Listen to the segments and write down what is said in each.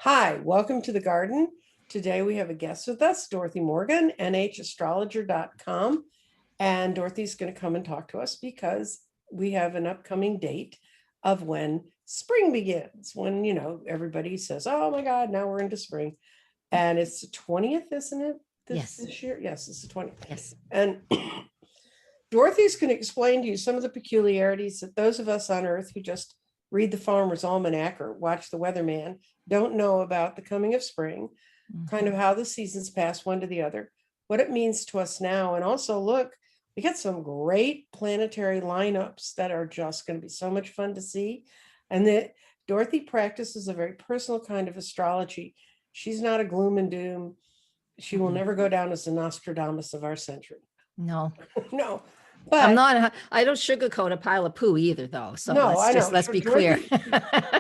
Hi, welcome to the garden. Today we have a guest with us, Dorothy Morgan, nhastrologer.com. And Dorothy's going to come and talk to us because we have an upcoming date of when spring begins. When, everybody says, oh my God, now we're into spring. And it's the 20th, isn't it? This year? Yes, it's the 20th. Yes. And Dorothy's going to explain to you some of the peculiarities that those of us on Earth who just read the Farmer's Almanac or watch the Weatherman don't know about the coming of spring, kind of how the seasons pass one to the other, what it means to us now. And also, look, we got some great planetary lineups that are just going to be so much fun to see. And that Dorothy practices a very personal kind of astrology. She's not a gloom and doom. She will never go down as the Nostradamus of our century. No, No, but I'm not, I don't sugarcoat a pile of poo either though. So no, let's be clear.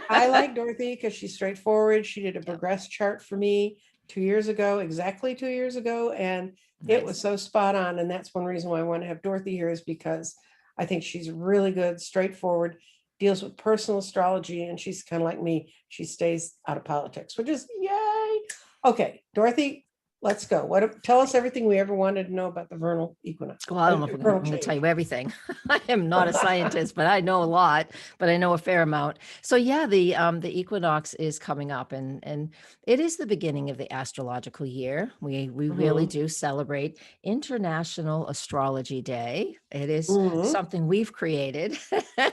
I like Dorothy because she's straightforward. She did a progress chart for me 2 years ago, exactly 2 years ago. And it was so spot on. And that's one reason why I want to have Dorothy here is because I think she's really good, straightforward, deals with personal astrology. And she's kind of like me. She stays out of politics, which is yay. Okay, Dorothy, let's go. Tell us everything we ever wanted to know about the vernal equinox. Well, I don't know if I'm going to tell you everything. I am not a scientist, but I know a lot, but I know a fair amount. So yeah, the equinox is coming up and it is the beginning of the astrological year. We really do celebrate International Astrology Day. It is something we've created,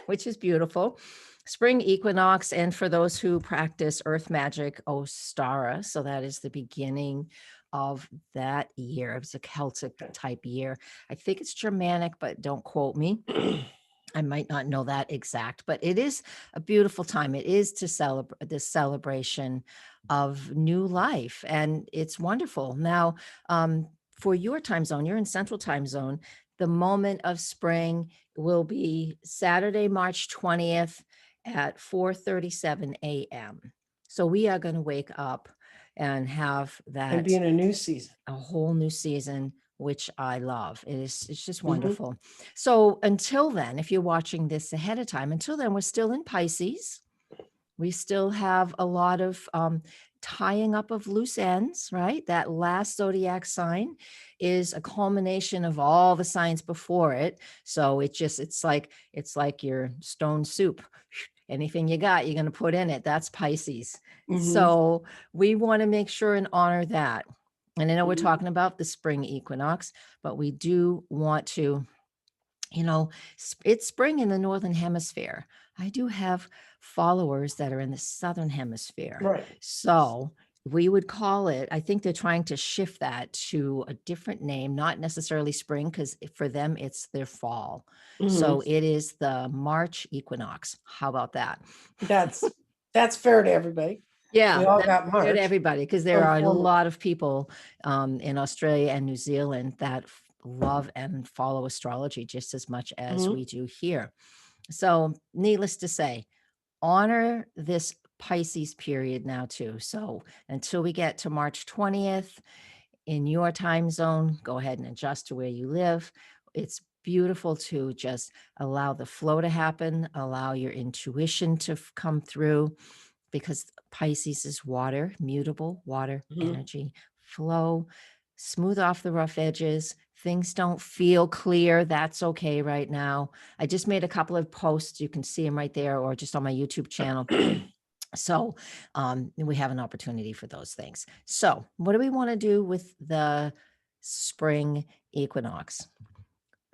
which is beautiful. Spring equinox, and for those who practice earth magic, Ostara, so that is the beginning of that year. It's a Celtic type year. I think it's Germanic, but don't quote me. I might not know that exact, but it is a beautiful time. It is to celebrate this celebration of new life, and it's wonderful. Now, for your time zone, you're in Central Time Zone. The moment of spring will be Saturday, March 20th at 4:37 a.m. So we are going to wake up and have that and be in a new season, a whole new season, which I love. It's just wonderful. So until then, if you're watching this ahead of time, until then, we're still in Pisces. We still have a lot of tying up of loose ends, right? That last zodiac sign is a culmination of all the signs before it. So it's like your stone soup. Anything you got, you're going to put in it. That's Pisces. So we want to make sure and honor that. And I know we're talking about the spring equinox, but we do want to, it's spring in the Northern Hemisphere. I do have followers that are in the Southern Hemisphere. Right. So we would call it, I think they're trying to shift that to a different name, not necessarily spring, because for them, it's their fall. So it is the March equinox. How about that? That's fair to everybody. Yeah, we all got March. Fair to everybody, because there are a lot of people in Australia and New Zealand that love and follow astrology just as much as we do here. So needless to say, honor this Pisces period now too. So until we get to March 20th in your time zone, go ahead and adjust to where you live. It's beautiful to just allow the flow to happen, allow your intuition to come through, because Pisces is water, mutable water energy, flow, smooth off the rough edges. Things don't feel clear. That's okay right now. I just made a couple of posts. You can see them right there or just on my YouTube channel. So we have an opportunity for those things. So what do we want to do with the spring equinox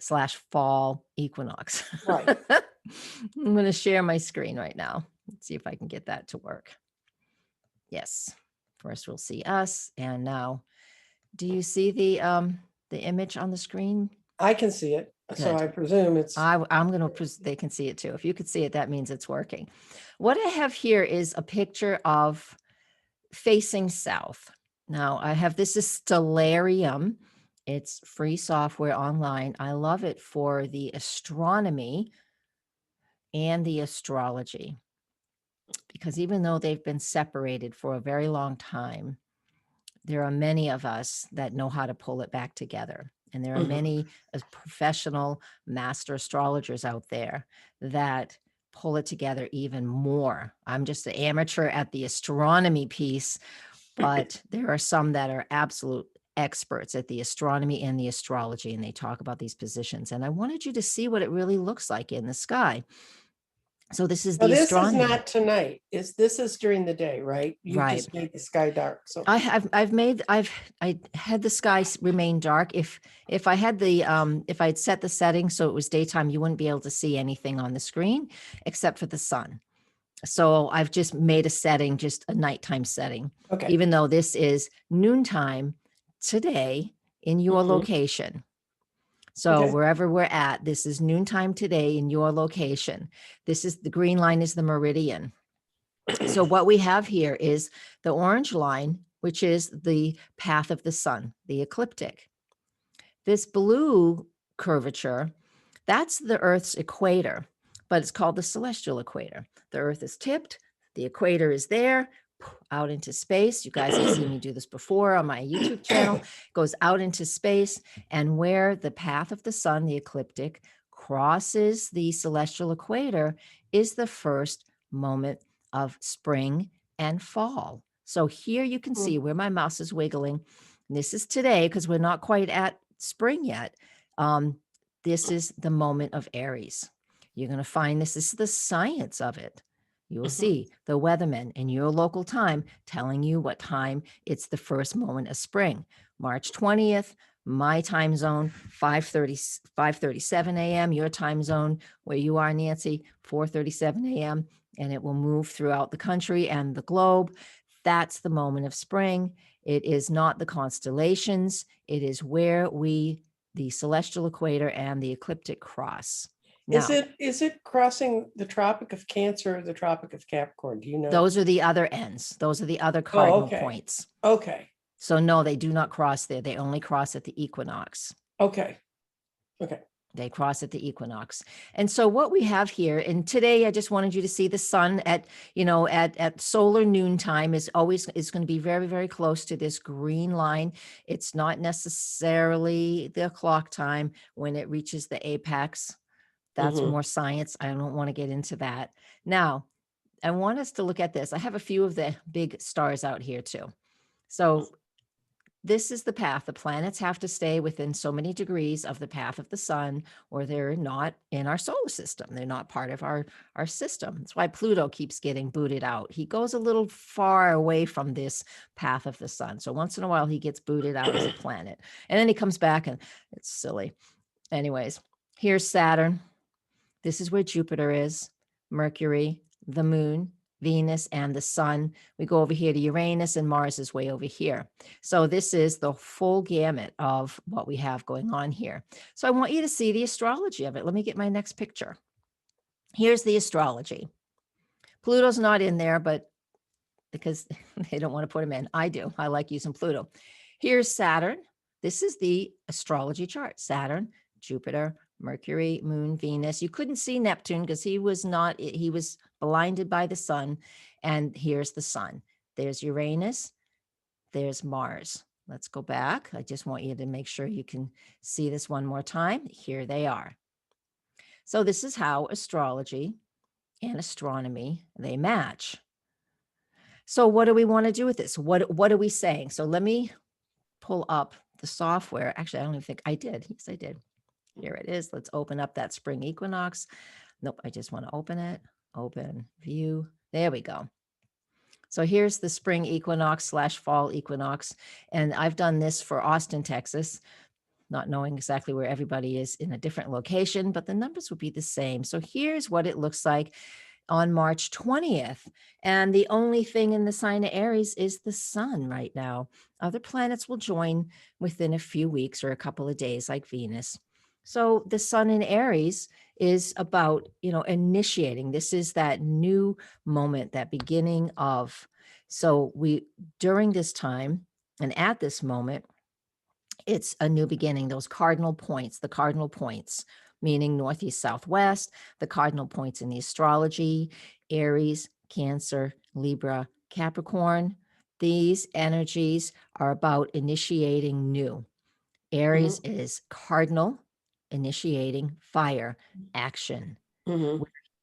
/ fall equinox? Right. I'm going to share my screen right now. Let's see if I can get that to work. Yes. First we'll see us. And now, do you see the image on the screen? I can see it. Good. So I presume it's... they can see it too. If you could see it, that means it's working. What I have here is a picture of facing south. Now this is Stellarium. It's free software online. I love it for the astronomy and the astrology, because even though they've been separated for a very long time, there are many of us that know how to pull it back together. And there are many professional master astrologers out there that pull it together even more. I'm just an amateur at the astronomy piece, but there are some that are absolute experts at the astronomy and the astrology, and they talk about these positions. And I wanted you to see what it really looks like in the sky. So this is Now, the this is astronomy. not tonight. This is during the day, right? You Right. just made the sky dark. So I had the skies remain dark. If I had the if I'd set the setting so it was daytime, you wouldn't be able to see anything on the screen except for the sun. So I've just made a setting, just a nighttime setting, okay. even though this is noontime today in your Mhm. location. So Okay. wherever we're at, this is noontime today in your location. This is the green line is the meridian. So what we have here is the orange line, which is the path of the sun, the ecliptic. This blue curvature, that's the Earth's equator, but it's called the celestial equator. The Earth is tipped, the equator is there, out into space. You guys have seen me do this before on my YouTube channel. It goes out into space, and where the path of the sun, the ecliptic, crosses the celestial equator is the first moment of spring and fall. So here you can see where my mouse is wiggling. This is today because we're not quite at spring yet. This is the moment of Aries. You're going to find this is the science of it. You will see the weathermen in your local time telling you what time it's the first moment of spring. March 20th, my time zone, 5:37 a.m., your time zone where you are, Nancy, 4:37 a.m., and it will move throughout the country and the globe. That's the moment of spring. It is not the constellations. It is where the celestial equator and the ecliptic cross. Now, is it crossing the Tropic of Cancer or the Tropic of Capricorn? Do you know? those are the other ends. Those are the other cardinal okay. points. Okay. So no, they do not cross there. They only cross at the equinox. Okay. Okay. They cross at the equinox. And so what we have here, and today I just wanted you to see the sun at, at solar noontime is going to be very, very close to this green line. It's not necessarily the clock time when it reaches the apex. That's more science. I don't want to get into that. Now, I want us to look at this. I have a few of the big stars out here too. So this is the path. The planets have to stay within so many degrees of the path of the sun, or they're not in our solar system. They're not part of our system. That's why Pluto keeps getting booted out. He goes a little far away from this path of the sun. So once in a while, he gets booted out as a planet. And then he comes back and it's silly. Anyways, here's Saturn. This is where Jupiter is, Mercury, the moon, Venus, and the sun. We go over here to Uranus, and Mars is way over here. So this is the full gamut of what we have going on here. So I want you to see the astrology of it. Let me get my next picture. Here's the astrology. Pluto's not in there, but because they don't want to put him in. I do. I like using Pluto. Here's Saturn. This is the astrology chart. Saturn, Jupiter, Mercury, Moon, Venus. You couldn't see Neptune because he was blinded by the sun. And here's the sun. There's Uranus. There's Mars. Let's go back. I just want you to make sure you can see this one more time. Here they are. So this is how astrology and astronomy, they match. So what do we want to do with this? What are we saying? So let me pull up the software. Actually, I don't even think I did. Yes, I did. Here it is. Let's open up that spring equinox. Nope, I just want to open it. Open, view. There we go. So here's the spring equinox / fall equinox. And I've done this for Austin, Texas, not knowing exactly where everybody is in a different location, but the numbers would be the same. So here's what it looks like on March 20th. And the only thing in the sign of Aries is the sun right now. Other planets will join within a few weeks or a couple of days, like Venus. So the sun in Aries is about, initiating. This is that new moment, that beginning of. So during this time and at this moment, it's a new beginning. Those cardinal points, meaning northeast, southwest, the cardinal points in the astrology, Aries, Cancer, Libra, Capricorn. These energies are about initiating new. Aries is cardinal, initiating, fire, action.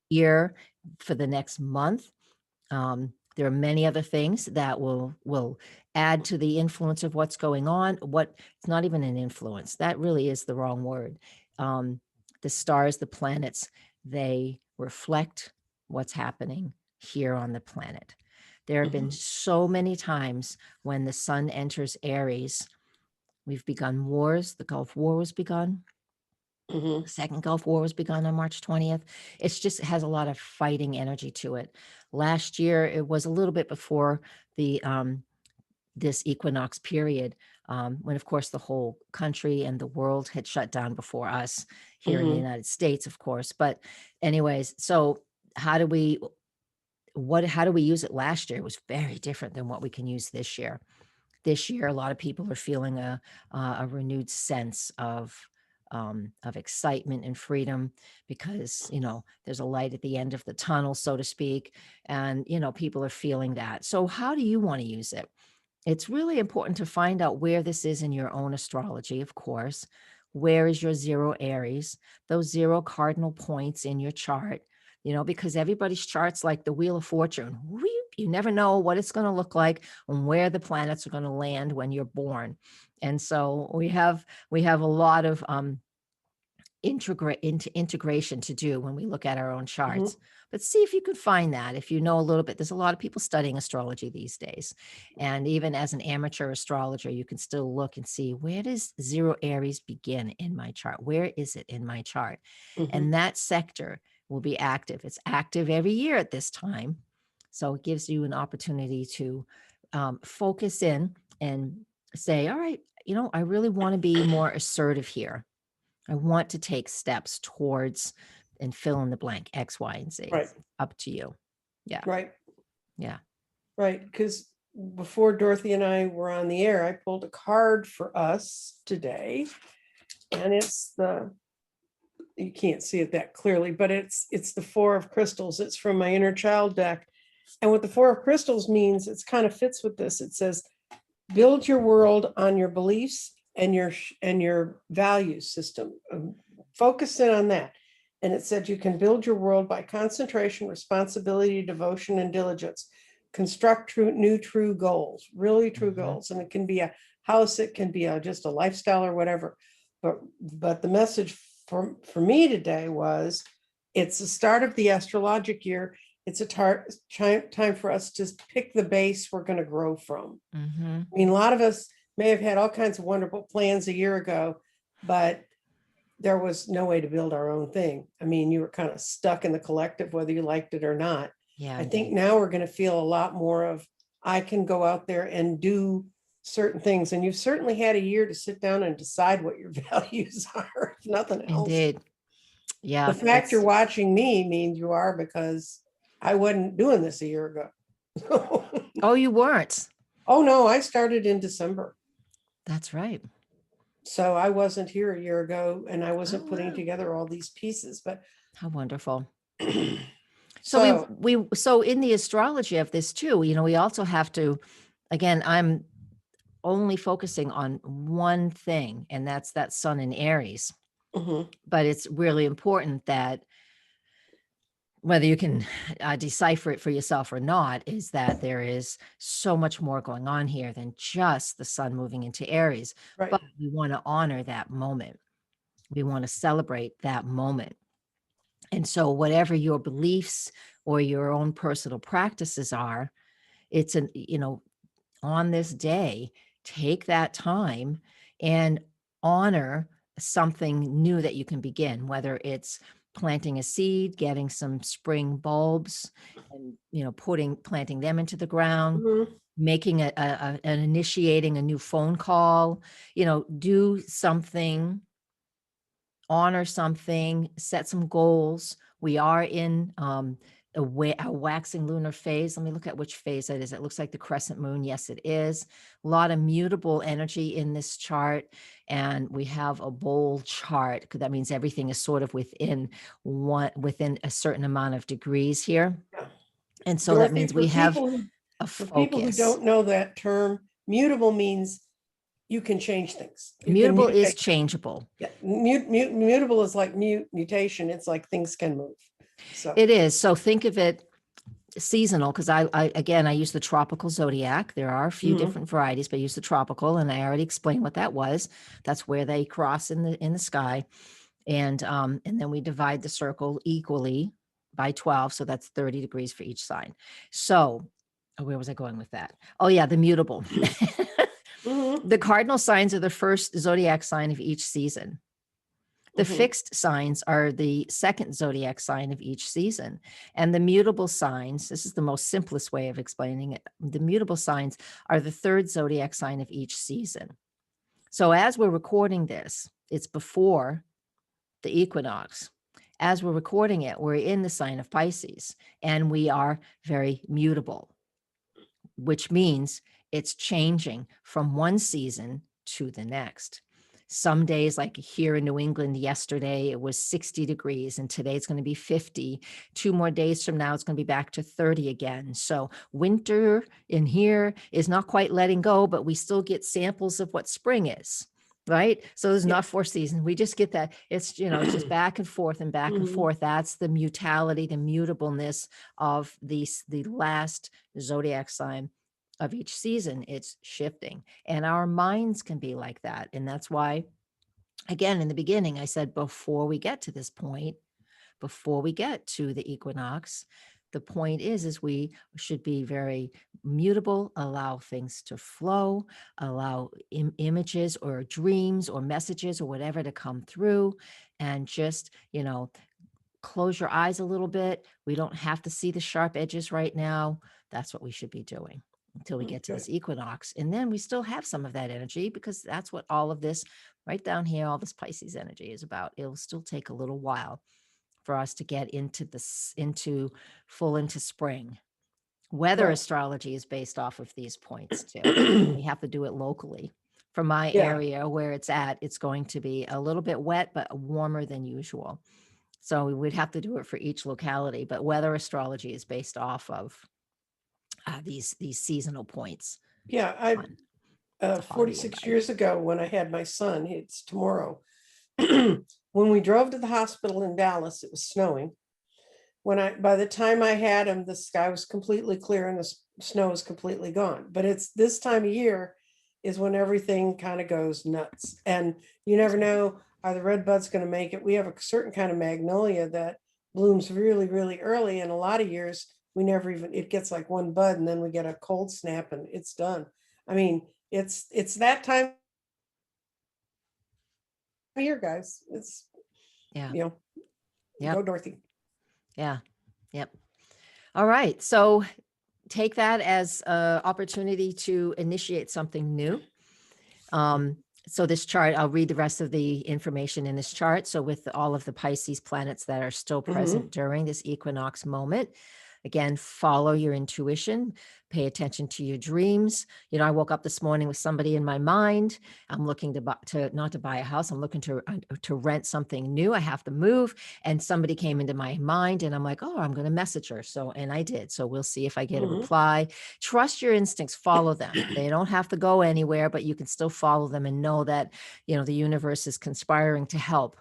year for the next month. There are many other things that will add to the influence of what's going on. It's not even an influence. That really is the wrong word. The stars, the planets, they reflect what's happening here on the planet. There have been so many times when the sun enters Aries. We've begun wars. The Gulf War was begun. The Second Gulf War was begun on March 20th. It has a lot of fighting energy to it. Last year, it was a little bit before the this equinox period, when of course the whole country and the world had shut down before us here in the United States, of course. But anyways, so how do we use it last year? It was very different than what we can use this year. This year, a lot of people are feeling a renewed sense of excitement and freedom because, there's a light at the end of the tunnel, so to speak. And, people are feeling that. So how do you want to use it? It's really important to find out where this is in your own astrology, of course. Where is your zero Aries? Those zero cardinal points in your chart, because everybody's chart's like the Wheel of Fortune. You never know what it's going to look like and where the planets are going to land when you're born. And so we have a lot of integration to do when we look at our own charts. But see if you can find that. If you know a little bit, there's a lot of people studying astrology these days. And even as an amateur astrologer, you can still look and see, where does zero Aries begin in my chart? Where is it in my chart? And that sector will be active. It's active every year at this time. So it gives you an opportunity to focus in and say, all right, I really want to be more assertive here. I want to take steps towards and fill in the blank, X, Y, and Z. Right. It's up to you. Yeah. Right. Yeah. Right. Because before Dorothy and I were on the air, I pulled a card for us today. And you can't see it that clearly, but it's the Four of Crystals. It's from my Inner Child deck. And what the Four of Crystals means, it's kind of fits with this. It says, build your world on your beliefs and your value system. Focus in on that. And it said you can build your world by concentration, responsibility, devotion, and diligence. Construct new true goals, really true goals. And it can be a house, it can be just a lifestyle or whatever. But the message for me today was, it's the start of the astrologic year. It's a time for us to pick the base we're going to grow from. I mean, a lot of us may have had all kinds of wonderful plans a year ago, but there was no way to build our own thing. I mean, you were kind of stuck in the collective, whether you liked it or not. Yeah. I think now we're going to feel a lot more of, I can go out there and do certain things. And you've certainly had a year to sit down and decide what your values are, if nothing else. Indeed. Yeah. The fact you're watching me means you are, because I wasn't doing this a year ago. Oh, you weren't? Oh, no, I started in December. That's right. So I wasn't here a year ago, and I wasn't putting together all these pieces, but how wonderful. So in the astrology of this too, we also have to, again, I'm only focusing on one thing, and that's that sun in Aries. But it's really important that, whether you can decipher it for yourself or not, is that there is so much more going on here than just the sun moving into Aries. Right. But we want to honor that moment. We want to celebrate that moment. And so whatever your beliefs or your own personal practices are, it's on this day, take that time and honor something new that you can begin, whether it's planting a seed, getting some spring bulbs and planting them into the ground, making an initiating a new phone call, do something, honor something, set some goals. We are in a waxing lunar phase. Let me look at which phase that is. It looks like the crescent moon. Yes, it is. A lot of mutable energy in this chart. And we have a bowl chart, because that means everything is sort of within a certain amount of degrees here. And so Dorothy, that means we have a for focus. people who don't know that term, mutable means you can change things. Mutable is changeable. Yeah. Mutable is like mutation. It's like things can move. So, It is. So think of it seasonal, because I use the tropical zodiac. There are a few mhm, different varieties, but I use the tropical, and I already explained what that was. That's where they cross in the sky. And then we divide the circle equally by 12. So that's 30 degrees for each sign. So where was I going with that? Oh yeah, the mutable. mhm, The cardinal signs are the first zodiac sign of each season. The mhm. fixed signs are the second zodiac sign of each season. And the mutable signs, this is the most simplest way of explaining it. The mutable signs are the third zodiac sign of each season. So as we're recording this, it's before the equinox. As we're recording it, we're in the sign of Pisces, and we are very mutable, which means it's changing from one season to the next. Some days, like here in New England yesterday, it was 60 degrees, and today it's going to be 50. 2 more days from now, it's going to be back to 30 again. So winter in here is not quite letting go, but we still get samples of what spring is. Right. So there's Yeah. not 4 seasons. We just get that. It's, it's just back and forth and back and Mhm. forth. That's the mutality, the mutableness of the last zodiac sign of each season. It's shifting, and our minds can be like that. And that's why, again, in the beginning, I said, before we get to this point, before we get to the equinox, the point is we should be very mutable, allow things to flow, allow images or dreams or messages or whatever to come through, and just, close your eyes a little bit. We don't have to see the sharp edges right now. That's what we should be doing until we get to Okay. this equinox. And then we still have some of that energy, because that's what all of this right down here, all this Pisces energy is about. It'll still take a little while for us to get into this, into spring. Weather Right. astrology is based off of these points too. We have to do it locally. For my Yeah. area where it's at, it's going to be a little bit wet, but warmer than usual. So we would have to do it for each locality, but weather astrology is based off of these seasonal points Yeah. I on the holiday 46 invite. years ago, when I had my son, it's tomorrow. When we drove to the hospital in Dallas, it was snowing. By the time I had him, the sky was completely clear and the snow was completely gone. But it's this time of year is when everything kind of goes nuts. And you never know, are the red buds going to make it? We have a certain kind of magnolia that blooms really, really early. And a lot of years we never even, it gets like one bud and then we get a cold snap and it's done. I mean, it's that time of year, guys. It's, Yeah. you know, Yep. go Dorothy. Yeah. Yep. All right. So take that as an opportunity to initiate something new. So this chart, I'll read the rest of the information in this chart. So with all of the Pisces planets that are still present during this equinox moment, again, follow your intuition, pay attention to your dreams. I woke up this morning with somebody in my mind. I'm looking not to buy a house. I'm looking to rent something new. I have to move. And somebody came into my mind and I'm like, oh, I'm going to message her. And I did. So we'll see if I get a reply. Trust your instincts, follow them. They don't have to go anywhere, but you can still follow them and know that, the universe is conspiring to help.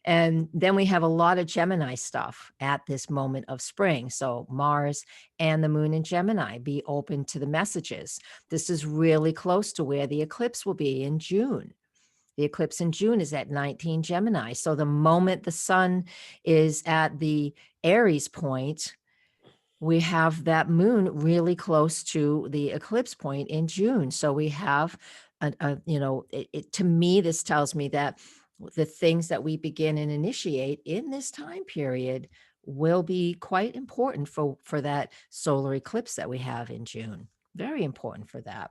And then we have a lot of Gemini stuff at this moment of spring. So Mars and the moon in Gemini, be open to the messages. This is really close to where the eclipse will be in June. The eclipse in June is at 19 Gemini. So the moment the sun is at the Aries point, we have that moon really close to the eclipse point in June. So we have, to me, this tells me that the things that we begin and initiate in this time period will be quite important for that solar eclipse that we have in June. Very important for that.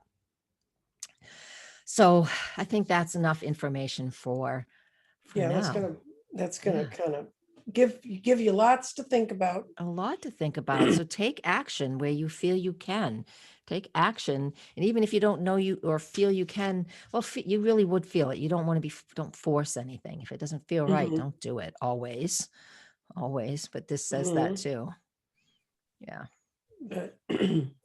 So I think that's enough information for Yeah, now. that's gonna kind of give you lots to think about. A lot to think about. So take action where you feel you can. Take action. And even if you don't know you or feel you can, well, you really would feel it. You don't want to don't force anything. If it doesn't feel right, don't do it always. Always. But this says that too. Yeah. But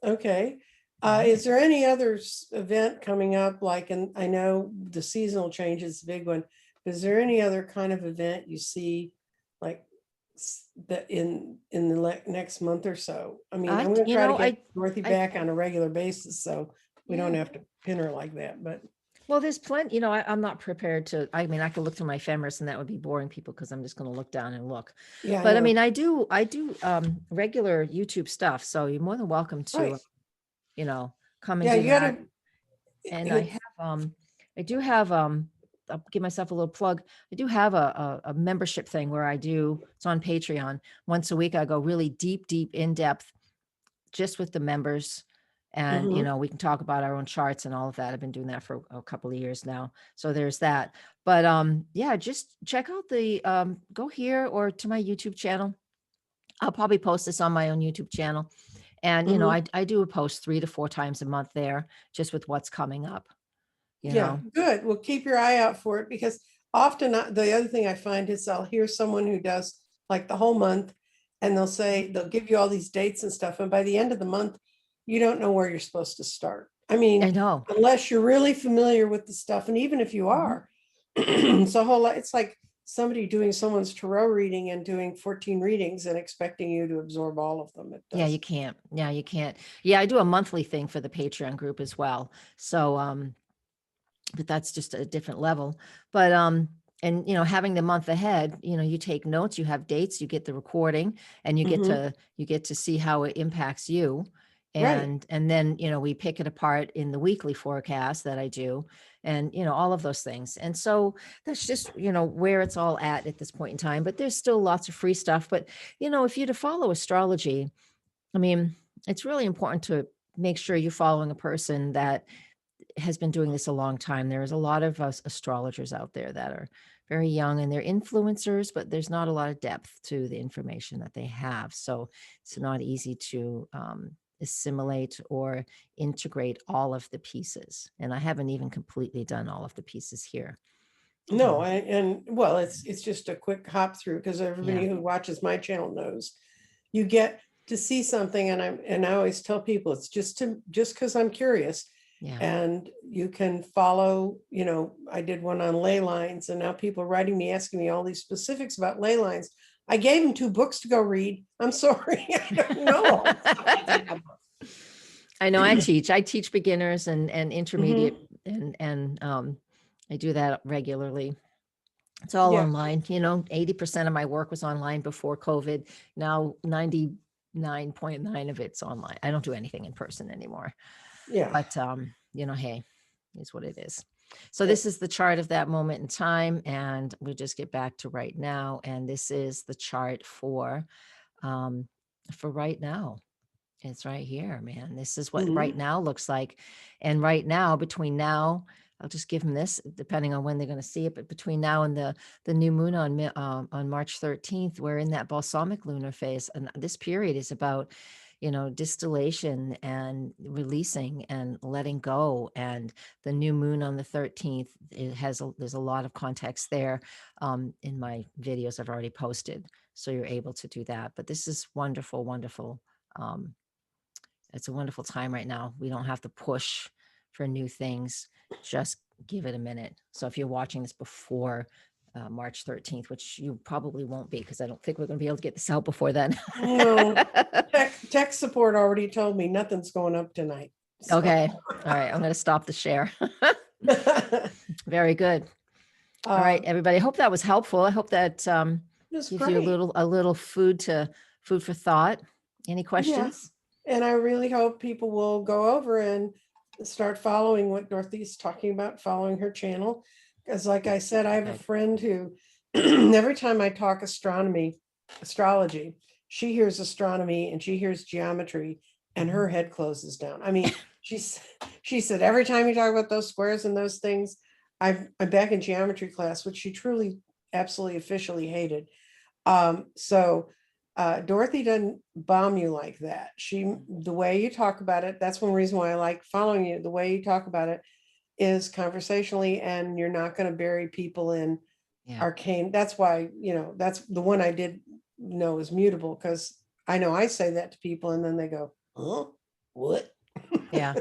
okay. All right. Is there any other event coming up? Like, and I know the seasonal change is a big one. Is there any other kind of event you see, like in the next month or so. I mean, I'm I, going to you try to know, get Dorothy I, back on a regular basis, so we don't yeah. have to pin her like that. But Well, there's plenty, you know, I'm not prepared to, I mean, I could look through my ephemeris and that would be boring people because I'm just going to look down and look. yeah, I But I know. mean, I do regular YouTube stuff. So you're more than welcome to, Right. you know, come and Yeah, do you got that. to. And It's I do have, I'll give myself a little plug. I do have a membership thing where it's on Patreon. Once a week, I go really deep, in depth just with the members. And, mhm. we can talk about our own charts and all of that. I've been doing that for a couple of years now. So there's that. But yeah, just check out go here or to my YouTube channel. I'll probably post this on my own YouTube channel. And, Mhm. I do a post 3 to 4 times a month there, just with what's coming up, you Yeah, know. good. Well, keep your eye out for it, because often the other thing I find is I'll hear someone who does like the whole month, and they'll give you all these dates and stuff. And by the end of the month, you don't know where you're supposed to start. I I mean, know. unless you're really familiar with the stuff. And even if you Mhm. are, it's a whole lot. It's like somebody doing someone's tarot reading and doing 14 readings and expecting you to absorb all of them. It Yeah, you does. can't. Yeah, you can't. Yeah, I do a monthly thing for the Patreon group as well. So, but that's just a different level. But and having the month ahead, you take notes, you have dates, you get the recording, and you get Mhm. to see how it impacts you. Right. And then we pick it apart in the weekly forecast that I do, and all of those things. And so that's just where it's all at this point in time. But there's still lots of free stuff. But if you're to follow astrology, I mean, it's really important to make sure you're following a person that has been doing this a long time. There's a lot of us astrologers out there that are very young and they're influencers, but there's not a lot of depth to the information that they have. So it's not easy to assimilate or integrate all of the pieces. And I haven't even completely done all of the pieces here. No, and well, it's just a quick hop through, because Yeah. everybody who watches my channel knows you get to see something, and I always tell people it's just because I'm curious, Yeah. and you can follow. I did one on ley lines, and now people are writing me asking me all these specifics about ley lines. I gave them 2 books to go read. I'm sorry, I don't know all the stuff that's in that book. I know I teach beginners and intermediate, Mhm. and I do that regularly. It's all Yeah, online. 80% of my work was online before COVID. Now 99.9 of it's online. I don't do anything in person anymore. yeah. But hey, is what it is. So Yeah. this is the chart of that moment in time, and we'll just get back to right now. And this is the chart um for right now. It's right here, man. This is what right Mhm. now looks like. And right now, between now, I'll just give them this, depending on when they're going to see it. But between now and the new moon on March 13th, we're in that balsamic lunar phase, and this period is about distillation and releasing and letting go. And the new moon on the 13th, there's a lot of context there in my videos I've already posted, so you're able to do that. But this is wonderful, wonderful. Um, it's a wonderful time right now. We don't have to push for new things. Just give it a minute. So if you're watching this before March 13th, which you probably won't be, because I don't think we're going to be able to get this out before then. No, tech support already told me nothing's going up tonight. So Okay. All right. I'm going to stop the share. Very good. All right, um, everybody. I hope that was helpful. I hope that it's gives you a great. little food for thought. Any Yeah. questions? And I really hope people will go over and start following what Dorothy's talking about, following her channel. Because, like I said, I have a Good. friend who, every time I talk astrology, she hears astronomy and she hears geometry, and Mhm. her head closes down. I mean, she said, every time you talk about those squares and those things, I'm back in geometry class, which she truly, absolutely, officially hated. So Dorothy doesn't bomb you like that. The way you talk about it, that's one reason why I like following you. The way you talk about it is conversationally, and you're not going to bury people in Yeah. arcane. That's why, that's the one I did know is mutable, because I know I say that to people and then they go, huh? What? Yeah.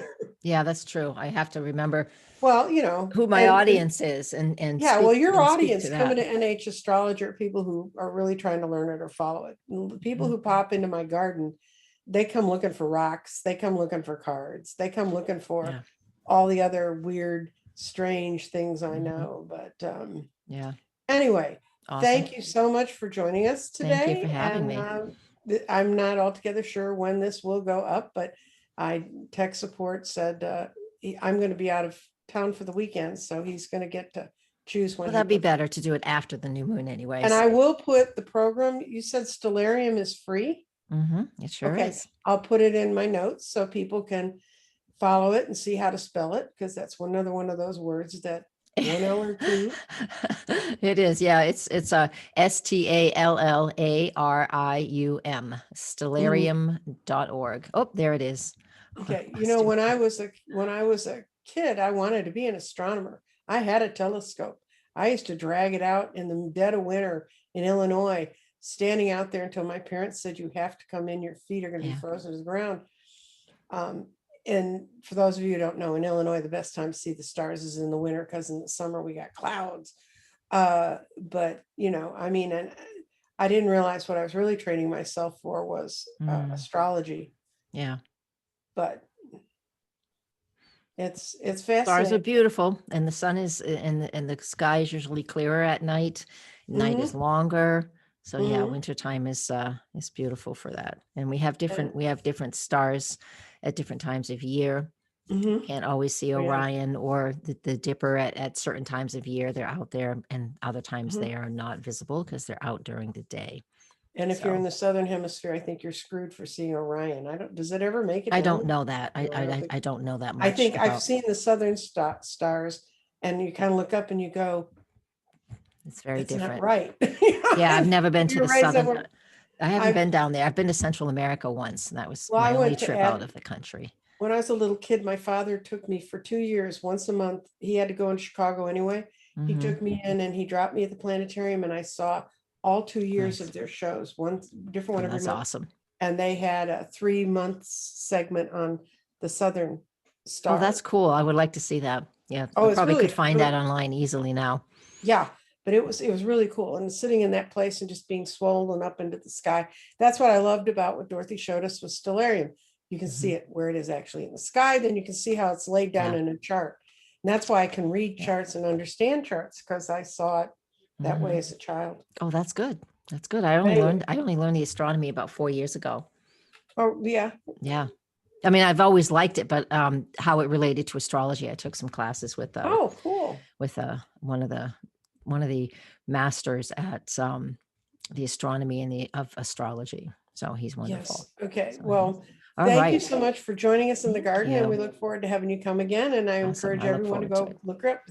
Yeah, that's true. I have to remember Well, you know, who my audience is and yeah, well, speak your and speak audience to coming that. to NH Astrologer, people who are really trying to learn it or follow it. The people who pop into my garden, they come looking for rocks. They come looking for cards. They come looking for Yeah. all the other weird, strange things I Mhm. know. But Yeah. anyway, Awesome. thank you so much for joining us Thank you for today. having And me. I'm not altogether sure when this will go up, but tech support said I'm going to be out of town for the weekend, so he's going to get to choose when Well, he that'd be puts it. better to do it after the new moon And anyways. I will put the program, you said Stellarium is free. It sure Okay, is. I'll put it in my notes so people can follow it and see how to spell it, because that's another one of those words that one L or two. It is. Yeah. It's a Stallarium, stellarium.org. Oh, there it is. Okay, you know, when I was a kid, I wanted to be an astronomer. I had a telescope. I used to drag it out in the dead of winter in Illinois, standing out there until my parents said, "You have to come in. Your feet are going to be Yeah. frozen to the ground." And for those of you who don't know, in Illinois, the best time to see the stars is in the winter, because in the summer we got clouds. But you know, I mean, and I didn't realize what I was really training myself for was astrology. Yeah. But it's Stars are fascinating. beautiful, and the sun is, and the sky is usually clearer at night. Night is Mhm, longer. So yeah, mhm. wintertime is beautiful for that. And we And have different stars at different times of year. mhm, Can't always see oh, yeah. Orion or the Dipper at certain times of year. They're out there, and other times Mhm. they are not visible because they're out during the day. And if you're in So the southern hemisphere, I think you're screwed for seeing Orion. I don't, does it ever make it I down don't there? know that. No, I don't think. I don't know that I much think I've about. seen the southern stars, and you kind of look up and you go, It's very it's not different. right. Yeah, I've never been to You're the right southern. somewhere. I haven't I been down there. I've been to Central America once, and that was Well, I my only went to trip out Ad of the country. when I was a little kid. My father took me for 2 years, once a month. He had to go in Chicago anyway. He Mm-hmm. took me in and he dropped me at the planetarium, and I saw all 2 years Nice. of their shows, one different one Oh, every that's month. awesome. And they had a 3 month segment on the southern Oh, that's stars. cool. I would like to see that. Yeah, Oh, I it's probably could really, find really, that online easily now. yeah. But it was really cool. And sitting in that place and just being swollen up into the sky. That's what I loved about what Dorothy showed us with Stellarium. You can see Mhm. it where it is actually in the sky. Then you can see how it's laid down Yeah. in a chart. And that's why I can read Yeah. charts and understand charts, because I saw it that way Mhm. as a child. Oh, that's good. That's good. Anyway, I only learned the astronomy about 4 years ago. oh yeah. Yeah. I mean, I've always liked it, but how it related to astrology, I took some classes Oh, cool. with one of the masters at the astronomy and the of astrology. So he's wonderful. Yes. Okay. So Well, all thank you right. so much for joining us in the Thank garden, and we you. look forward to having you come again. And I Awesome. encourage I look everyone to forward to go it. look her up.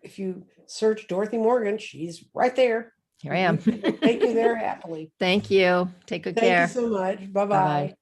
If you search Dorothy Morgan, she's right there. Here I am. We'll take you there happily. Thank you. Take good Thank you care. so much. Bye bye. Bye-bye.